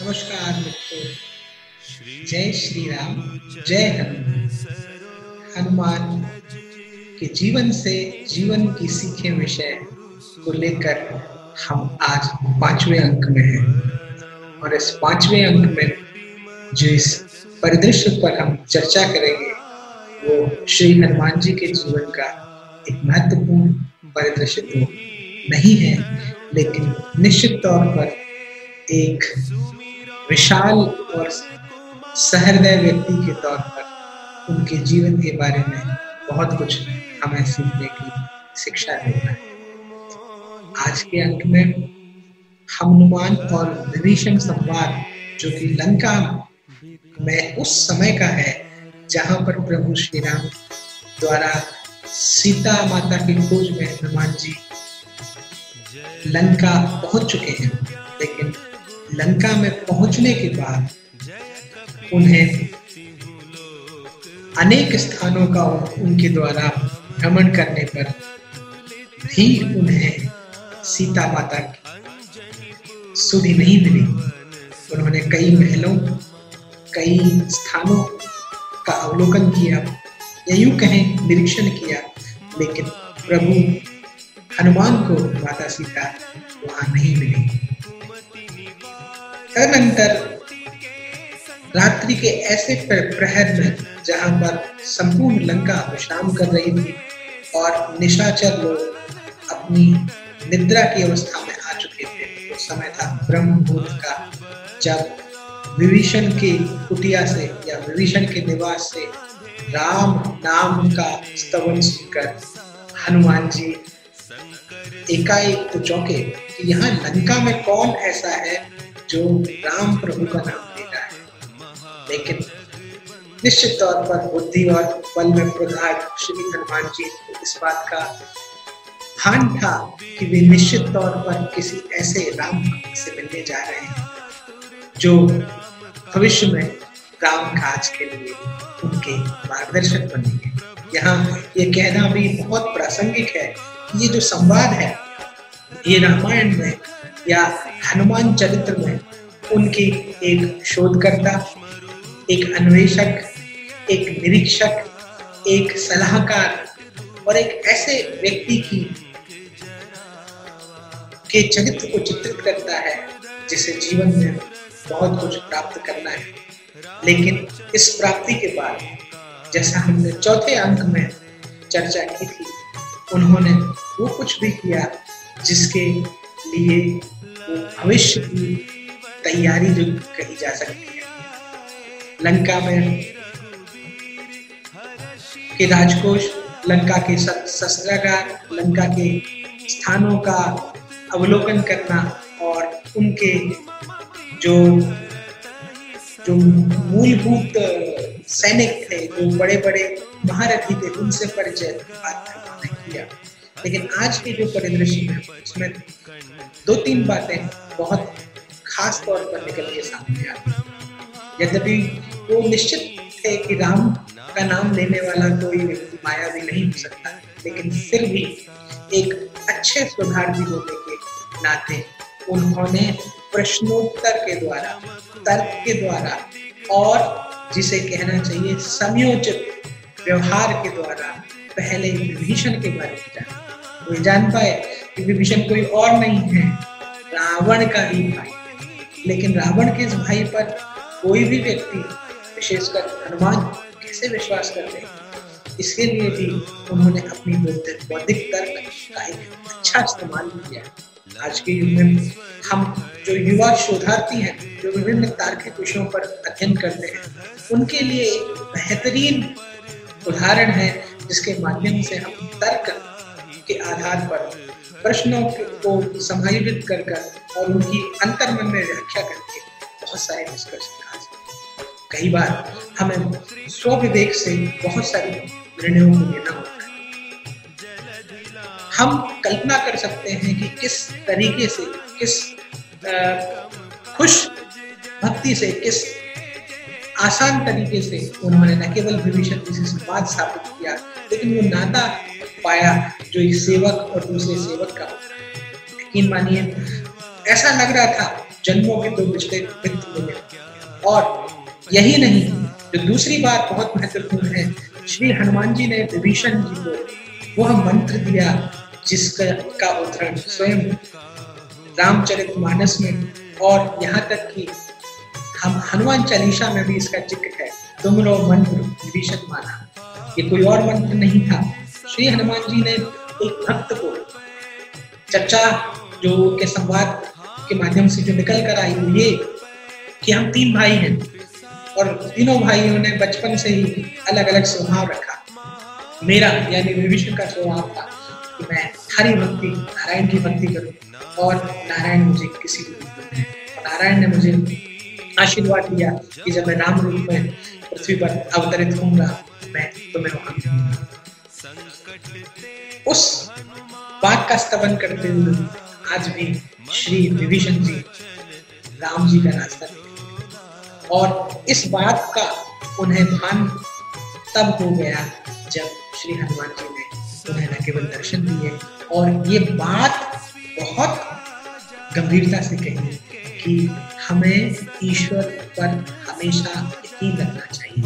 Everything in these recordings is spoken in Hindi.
नमस्कार मित्रों, जय श्री राम, जय हनुमान। हनुमान के जीवन से जीवन की सीखे विषय को लेकर हम आज 5वें अंक में हैं और इस 5वें अंक में जो इस परिदृश्य पर हम चर्चा करेंगे वो श्री हनुमान जी के जीवन का एक महत्वपूर्ण परिदृश्य तो नहीं है, लेकिन निश्चित तौर पर एक विशाल और सहृदय व्यक्ति के तौर पर उनके जीवन के बारे में बहुत कुछ हमें सीखने की शिक्षा देता है। आज के अंक में हनुमान और विभीषण संवाद जो कि लंका में उस समय का है जहां पर प्रभु श्री राम द्वारा सीता माता की खोज में हनुमान जी लंका पहुंच चुके हैं, लेकिन लंका में पहुंचने के बाद उन्हें अनेक स्थानों का उनके द्वारा भ्रमण करने पर भी उन्हें सीता माता की सुधि नहीं मिली। उन्होंने कई महलों, कई स्थानों का अवलोकन किया या यूं कहें निरीक्षण किया, लेकिन प्रभु हनुमान को माता सीता वहां नहीं मिली। तदनंतर रात्रि के ऐसे प्रहर में जहां पर संपूर्ण लंका विश्राम कर रही थी और निशाचर लोग अपनी निद्रा की अवस्था में आ चुके थे, उस समय था ब्रह्म मुहूर्त का, जब विभीषण की कुटिया से या विभीषण के निवास से राम नाम का स्तवन सुनकर हनुमान जी एकाएक तो चौंके कि यहाँ लंका में कौन ऐसा है जो राम प्रभु का नाम ले रहा है। लेकिन निश्चित तौर पर बुद्धि और बल में प्रगाढ़ श्री हनुमान जी को इस बात का भान था कि वे निश्चित तौर पर किसी ऐसे राम से मिलने जा रहे हैं जो भविष्य में राम काज के लिए उनके मार्गदर्शक बनेंगे। यहाँ ये कहना भी बहुत प्रासंगिक है कि ये जो संवाद है ये रामायण में या हनुमान चरित्र में उनकी एक शोधकर्ता, एक अन्वेषक, एक निरीक्षक, एक सलाहकार और एक ऐसे व्यक्ति के चरित्र को चित्रित करता है जिसे जीवन में बहुत कुछ प्राप्त करना है। लेकिन इस प्राप्ति के बाद, जैसा हमने चौथे अंक में चर्चा की थी, उन्होंने वो कुछ भी किया जिसके लिए वो भविष्य की तैयारी जो कही जा सकती है। लंका में के राजकोष, लंका के शस्त्रागार, लंका के स्थानों का अवलोकन करना और उनके जो मूलभूत सैनिक थे, जो बड़े बड़े महारथी थे, उनसे परिचय किया। लेकिन आज के जो परिदृश्य है उसमें 2-3 बातें बहुत खास तौर पर निकल के सामने आती हैं। यद्यपि वो निश्चित थे कि राम का नाम लेने वाला कोई व्यक्ति मायावी नहीं हो सकता, लेकिन फिर भी एक अच्छे सुधारती होने के नाते उन्होंने प्रश्नोत्तर के द्वारा, तर्क के द्वारा और जिसे कहना चाहिए समयोचित व्यवहार के द्वारा पहले विभीषण के बारे में जाना। वो जान पाए कि विभीषण कोई और नहीं है, रावण का ही भाई है। लेकिन रावण के इस भाई पर कोई भी व्यक्ति, विशेषकर हनुमान, कैसे विश्वास करते हैं, इसके लिए भी उन्होंने अपनी बौद्धिक तर्क का एक अच्छा इस्तेमाल किया। आज के युग में हम जो युवा शोधार्थी हैं, जो विभिन्न तार्किक विषयों पर अध्ययन करते हैं, उनके लिए एक बेहतरीन उदाहरण है जिसके माध्यम से हम तर्क के आधार पर प्रश्नों को समायोजित कर और उनकी अंतर्मन में व्याख्या करके बहुत सारे निष्कर्ष निकाल सकते हैं। कई बार हमें स्वविवेक से बहुत सारे निर्णयों को लेना होता है। हम कल्पना कर सकते हैं कि किस तरीके से, किस खुश भक्ति से, किस आसान तरीके से उन्होंने न केवल विभीषण जी से संवाद स्थापित किया, लेकिन वो नाता पाया जो एक सेवक और दूसरे सेवक का होता है। यकीन मानिए, ऐसा लग रहा था जन्मों के दो बिछड़े मित्र मिले। और यही नहीं, जो दूसरी बात बहुत महत्वपूर्ण है, श्री हनुमान जी ने विभीषण जी को वह मंत्र दिया जिसका का उदाहरण स्वयं रामचरितमानस में और यहाँ तक कि हम हनुमान चालीसा में भी इसका जिक्र है, तुमरो मंत्र विभीषण माना। ये कोई और मंत्र नहीं था। श्री हनुमान जी ने एक भक्त को चर्चा जो के संवाद के माध्यम से जो निकल कर आई वो ये कि हम 3 भाई हैं और तीनों भाइयों ने बचपन से ही अलग अलग स्वभाव रखा। मेरा यानी विभीषण का स्वभाव था कि मैं हरि भक्ति, नारायण की भक्ति करूं और नारायण मुझे किसी भी रूप में, नारायण ने मुझे आशीर्वाद दिया कि जब मैं राम रूप में पृथ्वी पर अवतरित होऊंगा मैं तुम्हें वहां मिलूंगा। उस बात का स्तवन करते हुए आज भी श्री विभीषण जी राम जी का रास्ता निकले और इस बात का उन्हें भान तब हो गया जब श्री हनुमान जी ने उन्हें न केवल दर्शन दिए और ये बात बहुत गंभीरता से कही कि हमें ईश्वर पर हमेशा यकीन रखना चाहिए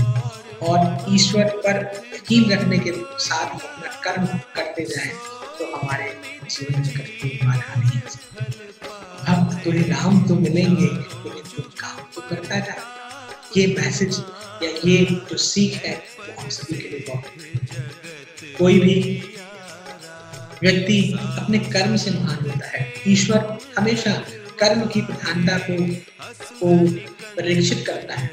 और ईश्वर पर यकीन रखने के साथ अपना कर्म करते जाएं तो हमारे जीवन में कभी बाधा नहीं आ सकती। भक्त तुझे राम तो मिलेंगे लेकिन तुम काम तो करता जा। ये मैसेज या ये जो सीख है वो हम सभी के लिए बहुत। कोई भी व्यक्ति अपने कर्म से महान होता है। ईश्वर हमेशा कर्म की प्रधानता को परीक्षित करता है।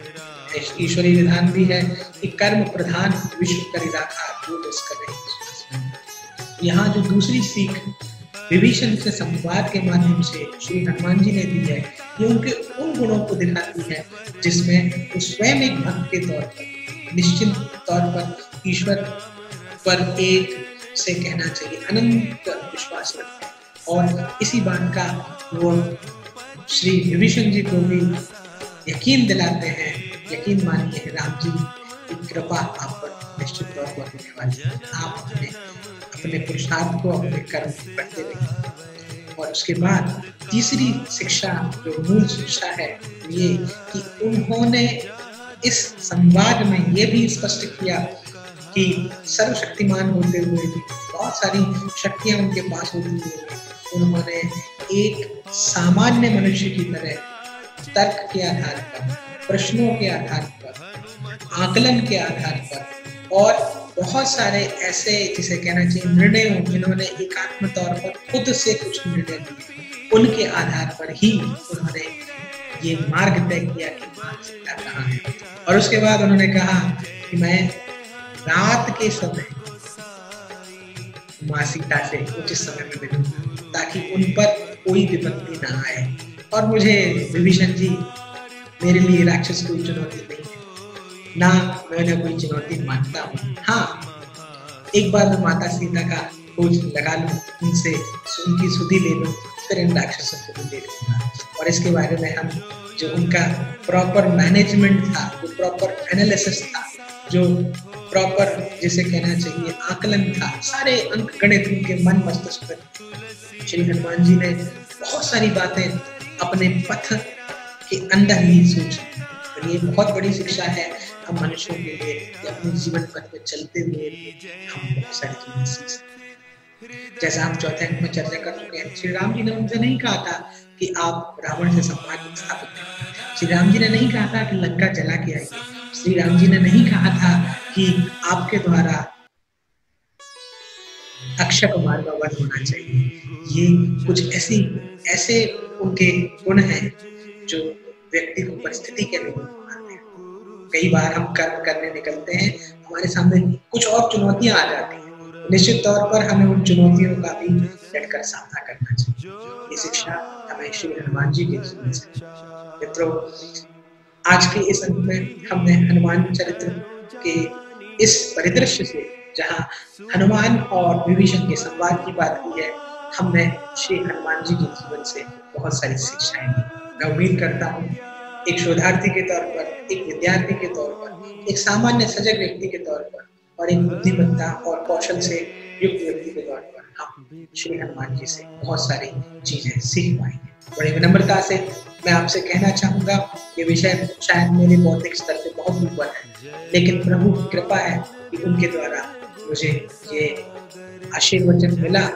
ईश्वरीय विधान भी है कि कर्म प्रधान विश्व करि राखा जो जस करे। यहाँ जो दूसरी सीख विभीषण से संवाद के माध्यम से श्री हनुमान जी ने दी है, ये उनके उन गुणों को दिखाती है जिसमें वो स्वयं एक भक्त के तौर पर निश्चित तौर पर ईश्वर पर एक से कहना चाहिए अनंत विश्वास रखते हैं और इसी बात का वो श्री विभीषण जी को भी यकीन दिलाते हैं। यकीन मानिए राम जी की कृपा आप पर निश्चित तौर पर होने वाली है। आप अपने पुरुषार्थ को अपने कर्म करते रहिए। और उसके बाद तीसरी शिक्षा जो मूल शिक्षा है ये कि उन्होंने इस संवाद में ये भी स्पष्ट किया कि सर्वशक्तिमान होते हुए भी बहुत सारी शक्तियां उनके पास होती हुए उन्होंने एक सामान्य मनुष्य की तरह तर्क के आधार पर, प्रश्नों के आधार पर, आकलन के आधार पर और बहुत सारे ऐसे जिसे कहना चाहिए निर्णय जिन्होंने एकात्म तौर पर खुद से कुछ निर्णय लिए उनके आधार पर ही उन्होंने ये मार्ग तय किया कि मार्ग कहाँ है। और उसके बाद उन्होंने कहा कि मैं रात के समय माँ सीता से उचित समय में मिलूं ताकि उन पर कोई विपत्ति ना आए। और मुझे विभीषण जी मेरे लिए राक्षस कोई चुनौती नहीं है, ना मैं उन्हें कोई चुनौती मानता हूँ। हाँ, एक बार मैं माता सीता का खोज लगा लूं, उनसे उनकी सुधि ले लूं, फिर इन राक्षसों को भी ले लूंगा। और इसके बारे में हम जो उनका प्रॉपर मैनेजमेंट था, जो प्रॉपर एनालिसिस था, जो प्रॉपर जिसे कहना चाहिए आकलन था, सारे अंक गणित उनके मन मस्तिष्क पर। श्री हनुमान जी ने बहुत सारी बातें अपने पथ के अंदर ही सोची और ये बहुत बड़ी शिक्षा है हम मनुष्यों के लिए अपने जीवन पथ में चलते हुए हम बहुत सारी चीजें सीख सकते हैं। जैसा हम चौथे अंक में चर्चा कर चुके हैं, श्री राम जी ने उनसे नहीं कहा था कि आप रावण से संवाद स्थापित करें। श्री राम जी ने नहीं कहा था कि लंका जला के आइए। श्री राम जी ने नहीं कहा था कि आपके द्वारा अक्षय कुमार का वध होना चाहिए। ये कुछ ऐसे उनके गुण हैं जो व्यक्ति को परिस्थिति के अनुरूप बनाते हैं। कई बार हम कर्म करने निकलते हैं, हमारे सामने कुछ और चुनौतियां आ जाती हैं, निश्चित तौर पर हमें उन चुनौतियों का भी डटकर सामना करना चाहिए। ये शिक्षा हमें श्री हनुमान जी के जीवन से। मित्रों, आज के इस अंक में हमने हनुमान चरित्र के इस परिदृश्य से, जहां हनुमान और विभीषण के संवाद की बात की है, हमने श्री हनुमान जी के जीवन से बहुत सारी शिक्षाएं ली। मैं उम्मीद करता हूँ एक शोधार्थी के तौर पर, एक विद्यार्थी के तौर पर, एक सामान्य सजग व्यक्ति के तौर पर और एक बुद्धिमत्ता और कौशल से युक्त व्यक्ति के तौर पर हम श्री हनुमान जी से बहुत सारी चीजें सीख पाएंगे। बड़ी विनम्रता से मैं आपसे कहना चाहूंगा, ये विषय शायद मेरे बौद्धिक स्तर से बहुत ऊपर है, लेकिन प्रभु की कृपा है कि उनके द्वारा मुझे ये आशीर्वचन मिला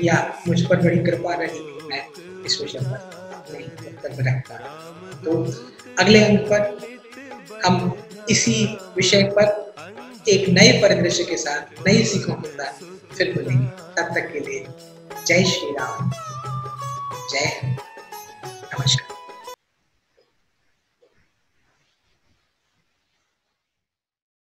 या मुझ पर बड़ी कृपा रही, मैं इस विषय पर अपने वक्तव्य रखता। तो अगले अंक पर हम इसी विषय पर एक नए परिदृश्य के साथ, नई सीखों के साथ फिर मिलेंगे। तब तक के लिए जय श्री राम, जय हिंद, नमस्कार।